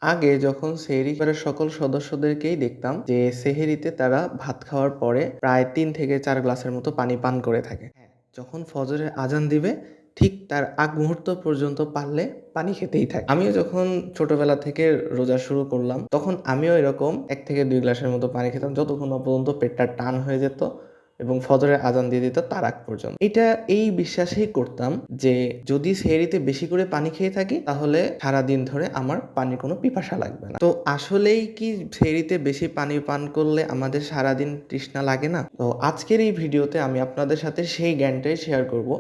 আগে যখন সেহরি পরিবারের সকল সদস্যদেরকেই দেখতাম যে সেহরিতে তারা ভাত খাওয়ার পরে প্রায় ৩ থেকে ৪ গ্লাসের মতো পানি পান করে থাকে। হ্যাঁ, যখন ফজরের আজান দিবে ঠিক তার আগ মুহূর্ত পর্যন্ত পারলে পানি খেতেই থাকে। আমিও যখন ছোটবেলা থেকে রোজা শুরু করলাম তখন আমিও এরকম ১ থেকে ২ গ্লাসের মতো পানি খেতাম যতক্ষণ না পর্যন্ত পেটটা টান হয়ে যেত এবং ফজরের আজান দিয়ে দিত তার আগ পর্যন্ত। এই বিশ্বাসেই করতাম যে যদি সেহরিতে বেশি করে পানি খেয়ে থাকি তাহলে সারাদিন ধরে আমার পানির কোনো পিপাসা লাগবে না। তো আসলেই কি সেহরিতে বেশি পানি পান করলে আমাদের সারাদিন তৃষ্ণা লাগে না? তো আজকের এই ভিডিওতে আমি আপনাদের সাথে সেই জ্ঞানটাই শেয়ার করব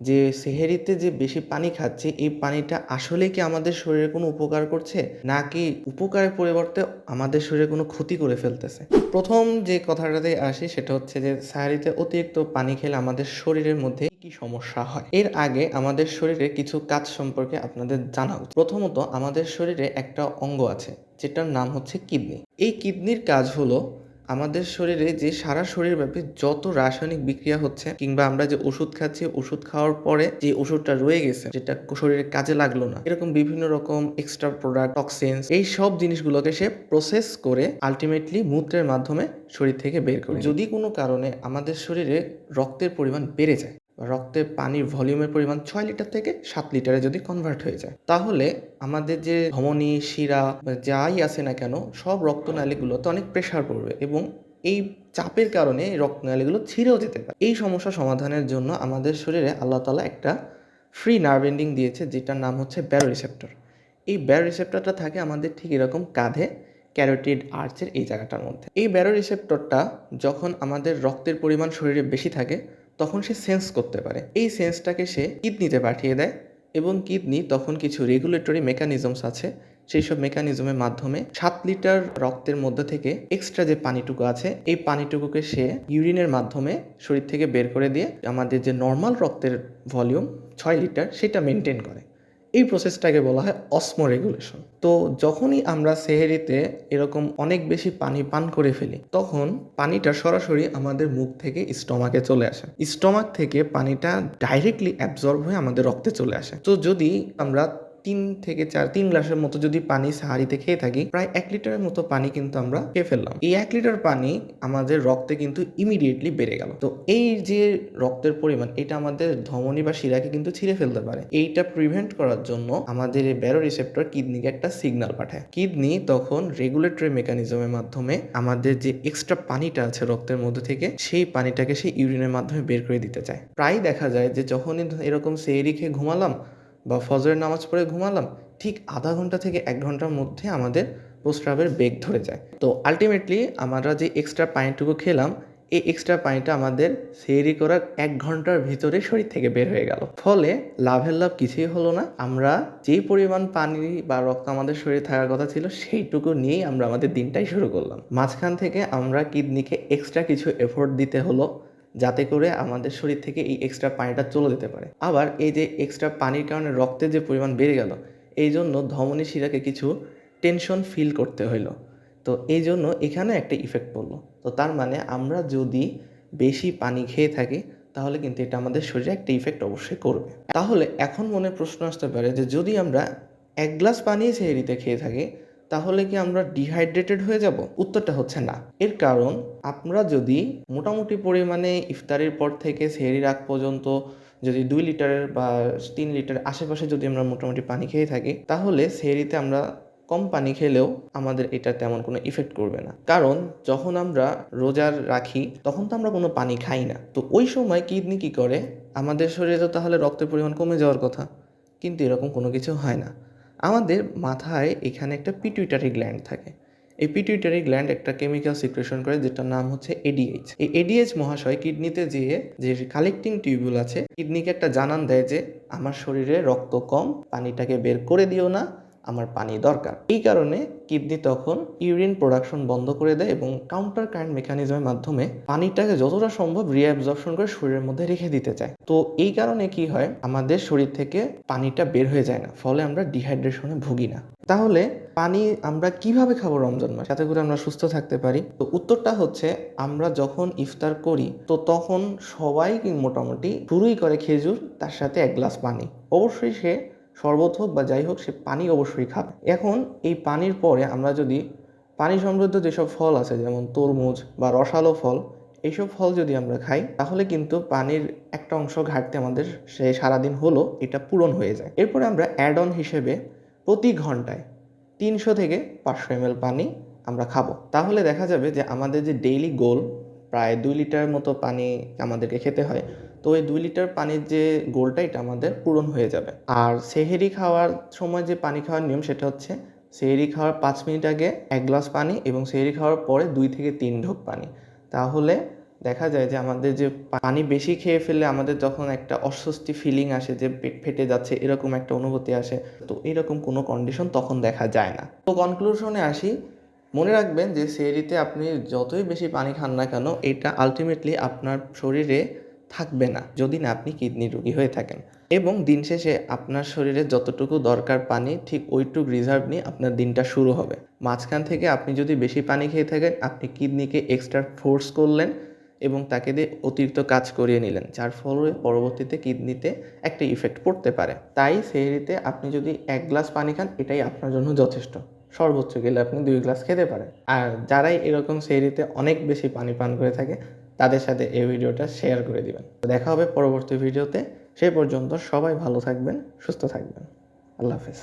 যে সেহরিতে যে বেশি পানি খাচ্ছি এই পানিটা আসলে কি আমাদের শরীরে কোনো উপকার করছে নাকি উপকারের পরিবর্তে আমাদের শরীরে কোনো ক্ষতি করে ফেলতেছে। প্রথম যে কথাটাতে আসি সেটা হচ্ছে যে সেহরিতে অতিরিক্ত পানি খেলে আমাদের শরীরের মধ্যে কি সমস্যা হয়। এর আগে আমাদের শরীরে কিছু কাজ সম্পর্কে আপনাদের জানা উচিত। প্রথমত আমাদের শরীরে একটা অঙ্গ আছে যেটার নাম হচ্ছে কিডনি। এই কিডনির কাজ হলো আমাদের শরীরে যে সারা শরীরব্যাপী যত রাসায়নিক বিক্রিয়া হচ্ছে কিংবা আমরা যে ওষুধ খাচ্ছি ওষুধ খাওয়ার পরে যে ওষুধটা রয়ে গেছে যেটা শরীরে কাজে লাগলো না এরকম বিভিন্ন রকম এক্সট্রা প্রোডাক্ট টক্সিনস এই সব জিনিসগুলোকে সে প্রসেস করে আলটিমেটলি মূত্রের মাধ্যমে শরীর থেকে বের করে। যদি কোনো কারণে আমাদের শরীরে রক্তের পরিমাণ বেড়ে যায়, রক্তে পানির ভলিউমের পরিমাণ ৬ লিটার থেকে ৭ লিটারে যদি কনভার্ট হয়ে যায় তাহলে আমাদের যে ধমনী শিরা যাই আছে না কেন সব রক্তনালীগুলোতে অনেক প্রেসার পড়বে এবং এই চাপের কারণে এই রক্তনালীগুলো ছিঁড়েও যেতে পারে। এই সমস্যা সমাধানের জন্য আমাদের শরীরে আল্লাহ তাআলা একটা ফ্রি নার্ভ এন্ডিং দিয়েছে যেটার নাম হচ্ছে ব্যারো রিসেপ্টর। এই ব্যারো রিসেপ্টরটা থাকে আমাদের ঠিক এরকম কাঁধে ক্যারোটিড আর্চের এই জায়গাটার মধ্যে। এই ব্যারো রিসেপ্টরটা যখন আমাদের রক্তের পরিমাণ শরীরে বেশি থাকে তখন সে সেন্স করতে পারে। এই সেন্সটাকে সে কিডনিতে পাঠিয়ে দেয় এবং কিডনি তখন কিছু রেগুলেটরি মেকানিজমস আছে সেই সব মেকানিজমের মাধ্যমে ৭ লিটার রক্তের মধ্যে থেকে এক্সট্রা যে পানিটুকু আছে এই পানিটুকুকে সে ইউরিনের মাধ্যমে শরীর থেকে বের করে দিয়ে আমাদের যে নর্মাল রক্তের ভলিউম ৬ লিটার সেটা মেনটেন করে। এই প্রসেসটাকে বলা হয় অসমো রেগুলেশন। তো যখনই আমরা সেহরিতে এরকম অনেক বেশি পানি পান করে ফেলি তখন পানিটা সরাসরি আমাদের মুখ থেকে স্টমাকে চলে আসে। স্টমাক থেকে পানিটা ডাইরেক্টলি অ্যাবজর্ব হয়ে আমাদের রক্তে চলে আসে। তো যদি আমরা ৩ গ্লাসের মতো যদি পানি সাহারিতে খেয়ে থাকি প্রায় ১ লিটারের মতো পানি কিন্তু আমরা খেয়ে ফেললাম। এই ১ লিটার পানি আমাদের রক্তে কিন্তু ইমিডিয়েটলি বেড়ে গেল। তো এই যে রক্তের পরিমাণ এটা আমাদের ধমনী বা শিরাকে কিন্তু ছিঁড়ে ফেলতে পারে। এইটা প্রিভেন্ট করার জন্য আমাদের এই ব্যারো রিসেপ্টর কিডনিকে একটা সিগন্যাল পাঠায়। কিডনি তখন রেগুলেটরি মেকানিজমের মাধ্যমে আমাদের যে এক্সট্রা পানিটা আছে রক্তের মধ্যে থেকে সেই পানিটাকে সেই ইউরিনের মাধ্যমে বের করে দিতে চায়। প্রায় দেখা যায় যে যখনই এরকম সেহরি খেয়ে ঘুমালাম বা ফজরের নামাজ পড়ে ঘুমালাম ঠিক আধা ঘন্টা থেকে ১ ঘন্টার মধ্যে আমাদের প্রস্রাবের বেগ ধরে যায়। তো আলটিমেটলি আমরা যে এক্সট্রা পানিটুকু খেলাম এই এক্সট্রা পানিটা আমাদের সেহরি করার ১ ঘন্টার ভিতরে শরীর থেকে বের হয়ে গেল। ফলে লাভের লাভ কিছুই হলো না। আমরা যেই পরিমাণ পানি বা রক্ত আমাদের শরীরে থাকার কথা ছিল সেইটুকু নিয়েই আমরা আমাদের দিনটাই শুরু করলাম। মাঝখান থেকে আমরা কিডনিকে এক্সট্রা কিছু এফোর্ট দিতে হলো যাতে করে আমাদের শরীর থেকে এই এক্সট্রা পানিটা চলে যেতে পারে। আবার এই যে এক্সট্রা পানির কারণে রক্তের যে পরিমাণ বেড়ে গেল এই জন্য ধমনী শিরাকে কিছু টেনশন ফিল করতে হইলো। তো এই জন্য এখানে একটা ইফেক্ট পড়লো। তো তার মানে আমরা যদি বেশি পানি খেয়ে থাকি তাহলে কিন্তু এটা আমাদের শরীরে একটা ইফেক্ট অবশ্যই করবে। তাহলে এখন মনে প্রশ্ন আসতে পারে যে যদি আমরা ১ গ্লাস পানি সেহরিতে খেয়ে থাকি তাহলে কি আমরা ডিহাইড্রেটেড হয়ে যাব? উত্তরটা হচ্ছে না। এর কারণ আমরা যদি মোটামুটি পরিমাণে ইফতারের পর থেকে সেহরির আগ পর্যন্ত যদি ২ লিটারের বা ৩ লিটারের আশেপাশে যদি আমরা মোটামুটি পানি খেয়ে থাকি তাহলে সেহরিতে আমরা কম পানি খেলেও আমাদের এটা তেমন কোনো ইফেক্ট করবে না। কারণ যখন আমরা রোজা রাখি তখন তো আমরা কোনো পানি খাই না। তো ওই সময় কিডনি কী করে আমাদের শরীরে তো তাহলে রক্তের পরিমাণ কমে যাওয়ার কথা কিন্তু এরকম কোনো কিছু হয় না। আমাদের মাথায় এখানে একটা পিটুইটারি গ্ল্যান্ড থাকে। এই পিটুইটারি গ্ল্যান্ড একটা কেমিক্যাল সিক্রেশন করে যেটার নাম হচ্ছে এডিএইচ। এই এডিএইচ মহাশয় কিডনিতে যেয়ে যে কালেক্টিং টিউবুল আছে কিডনিকে একটা জানান দেয় যে আমার শরীরে রক্ত কম পানিটাকে বের করে দিও না আমার পানি দরকার। এই কারণে কিডনি তখন ইউরিন প্রোডাকশন বন্ধ করে দেয় এবং কাউন্টার কারেন্ট মেকানিজমের মাধ্যমে পানিটাকে যতটা সম্ভব রিঅ্যাবজর্পশন করে শরীরের মধ্যে রেখে দিতে চায়। তো এই কারণে কি হয় আমাদের শরীর থেকে পানিটা বের হয়ে যায় না, ফলে আমরা ডিহাইড্রেশনে ভুগি না। তাহলে পানি আমরা কিভাবে খাবো রমজান মাস যাতে করে আমরা সুস্থ থাকতে পারি? তো উত্তরটা হচ্ছে আমরা যখন ইফতার করি তো তখন সবাই মোটামুটি শুরুই করে খেজুর তার সাথে ১ গ্লাস পানি। অবশ্যই সে শরবত হোক বা যাই হোক সে পানি অবশ্যই খাবে। এখন এই পানির পরে আমরা যদি পানি সমৃদ্ধ যেসব ফল আছে যেমন তরমুজ বা রসালো ফল, এইসব ফল যদি আমরা খাই তাহলে কিন্তু পানির একটা অংশ ঘাটতি আমাদের সে সারাদিন হলো এটা পূরণ হয়ে যায়। এরপরে আমরা অ্যাড অন হিসেবে প্রতি ঘন্টায় 300 থেকে 500 ml পানি আমরা খাবো। তাহলে দেখা যাবে যে আমাদের যে ডেইলি গোল প্রায় 2 লিটার মতো পানি আমাদেরকে খেতে হয়, তো ওই 2 লিটার পানির যে গোলটা এটা আমাদের পূরণ হয়ে যাবে। আর সেহরি খাওয়ার সময় যে পানি খাওয়ার নিয়ম সেটা হচ্ছে সেহরি খাওয়ার 5 মিনিট আগে 1 গ্লাস পানি এবং সেহরি খাওয়ার পরে 2 থেকে 3 ঢোক পানি। তাহলে দেখা যায় যে আমাদের যে পানি বেশি খেয়ে ফেললে আমাদের যখন একটা অস্বস্তি ফিলিং আসে যে পেট ফেটে যাচ্ছে এরকম একটা অনুভূতি আসে, তো এরকম কোনো কন্ডিশন তখন দেখা যায় না। তো কনক্লুশনে আসি, মনে রাখবেন যে সেহরিতে আপনি যতই বেশি পানি খান না কেন এটা আলটিমেটলি আপনার শরীরে থাকবে না যদি না আপনি কিডনি রোগী হয়ে থাকেন। এবং দিন শেষে আপনার শরীরে যতটুকু দরকার পানি ঠিক ওইটুকু রিজার্ভ নিয়ে আপনার দিনটা শুরু হবে। মাঝখান থেকে আপনি যদি বেশি পানি খেয়ে থাকেন আপনি কিডনিকে এক্সট্রা ফোর্স করলেন এবং তাকে দিয়ে অতিরিক্ত কাজ করিয়ে নিলেন, যার ফলে পরবর্তীতে কিডনিতে একটা ইফেক্ট পড়তে পারে। তাই সেহরিতে আপনি যদি 1 গ্লাস পানি খান এটাই আপনার জন্য যথেষ্ট। সর্বোচ্চ গেলে আপনি 2 গ্লাস খেতে পারেন। আর যারাই এরকম সেহরিতে অনেক বেশি পানি পান করে থাকে তাদের সাথে এই ভিডিওটা শেয়ার করে দিবেন। দেখা হবে পরবর্তী ভিডিওতে। সেই পর্যন্ত সবাই ভালো থাকবেন, সুস্থ থাকবেন। আল্লাহ হাফেজ।